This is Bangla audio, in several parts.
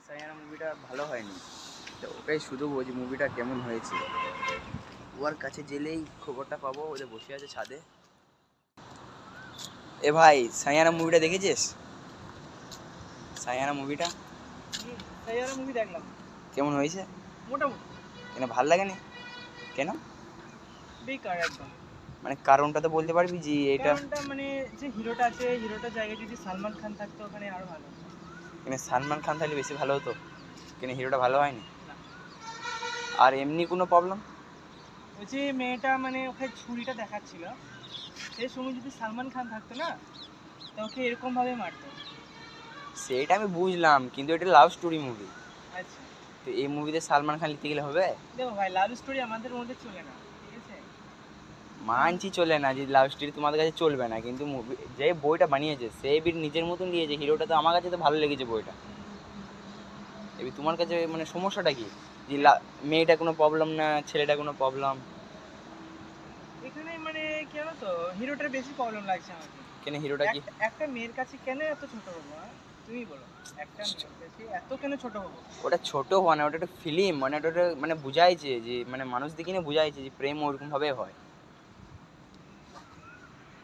সায়ানা মুভিটা ভালো হয়নি, তো ওটাই শুধু বলছি মুভিটা কেমন হয়েছে। ওর কাছে গেলেই খবরটা পাবো, ওদের বসে আছে ছাদে। এ ভাই, সায়ানা মুভিটা দেখেছিস? সায়ানা মুভিটা সাইয়ারা মুভি দেখলাম, কেমন হয়েছে? মোটামুটি। কেন ভাল লাগেনি? কেন? বেকার একদম। মানে কারণটা তো বলতে পারবি যে এটা? কারণটা মানে যে হিরোটা আছে, হিরোটার জায়গায় যদি সালমান খান থাকতো ওখানে আরো ভালো হতো। কেন সালমান খান থাকলে বেশি ভালো হতো? কেন হিরোটা ভালো হয়নি? না, আর এমনি কোনো প্রবলেম? ওই যে মেয়েটা মানে ওখানে ছুরিটা দেখাচ্ছিল, সেই সময় যদি সালমান খান থাকতো না, তো ওকে এরকম ভাবে মারতো। সেটা আমি বুঝলাম, কিন্তু এটা লাভ স্টোরি মুভি। আচ্ছা, তো এই মুভিতে সালমান খান লিখতে গেলে হবে? দেখো ভাই, লাভ স্টোরি আমাদের মধ্যে চলে না, ঠিক আছে? মানছি চলে না, যে লাভ স্টোরি তোমাদের কাছে চলবে না, কিন্তু মুভি যে বইটা বানিয়েছে সে এবার নিজের মতন দিয়েছে। হিরোটা তো আমার কাছে তো ভালো লেগেছে বইটা। এবার তোমার কাছে মানে সমস্যাটা কি? যে মেয়েটা কোনো প্রবলেম না, ছেলেটা কোনো প্রবলেম? এখানে মানে কি জানো তো, হিরোটার বেশি প্রবলেম লাগছে আমাকে। কেন হিরোটা কি? একটা মেয়ের কাছে কেন এত ছোট হবো, হ্যাঁ? তুমি বলো, একটা মেয়ের কাছে এত কেন ছোট হবো? ওটা ছোট হওয়া না, ওটা একটা ফিল্ম, মানে ওটা মানে বুঝাইছে যে মানে মানুষ দেখি না, বুঝাইছে যে প্রেম ওরকম ভাবে হয়।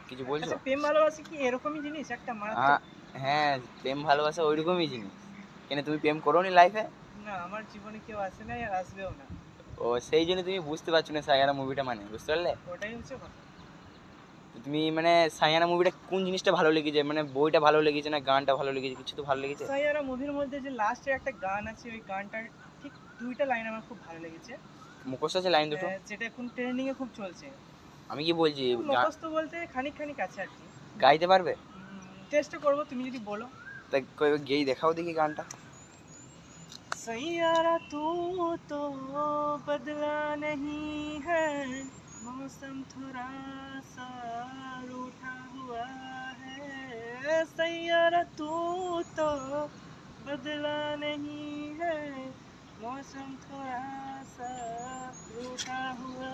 কিছু বলছো? আচ্ছা, প্রেম ভালোবাসা কি এরকমই জিনিস একটা মারাত্মক? হ্যাঁ, প্রেম ভালোবাসা ওইরকমই জিনিস। কেন তুমি প্রেম করোনি লাইফে? না, আমার জীবনে কেউ আসে নাই আর আসবেও না। ও, সেই জন্য তুমি বুঝতে পারছো না সায়ানা মুভিটা, মানে বুঝতে পারলে? ওটাই হচ্ছে কথা। তো তুমি মানে সায়ানা মুভিটা কোন জিনিসটা ভালো লেগেছে? মানে বইটা ভালো লেগেছে না গানটা ভালো লেগেছে, কিছু তো ভালো লেগেছে? সাইয়ারা মুভির মধ্যে যে লাস্টে একটা গান আছে, ওই গানটার ঠিক দুইটা লাইন আমার খুব ভালো লেগেছে। মুখস্থ আছে লাইন দুটো? যেটা এখন ট্রেন্ডিং এ খুব চলছে। আমি কি বলছি, মুখস্থ বলতে খানিক খানিক আছে আর কি। গাইতে পারবে? চেষ্টা করবো, তুমি যদি বলো। তা গেয়ে দেখাও দেখি গানটা। सैयारा तू तो बदला नहीं है, मौसम थोड़ा सा रूठा हुआ है। सैयारा तू तो बदला नहीं है, मौसम थोड़ा सा रूठा हुआ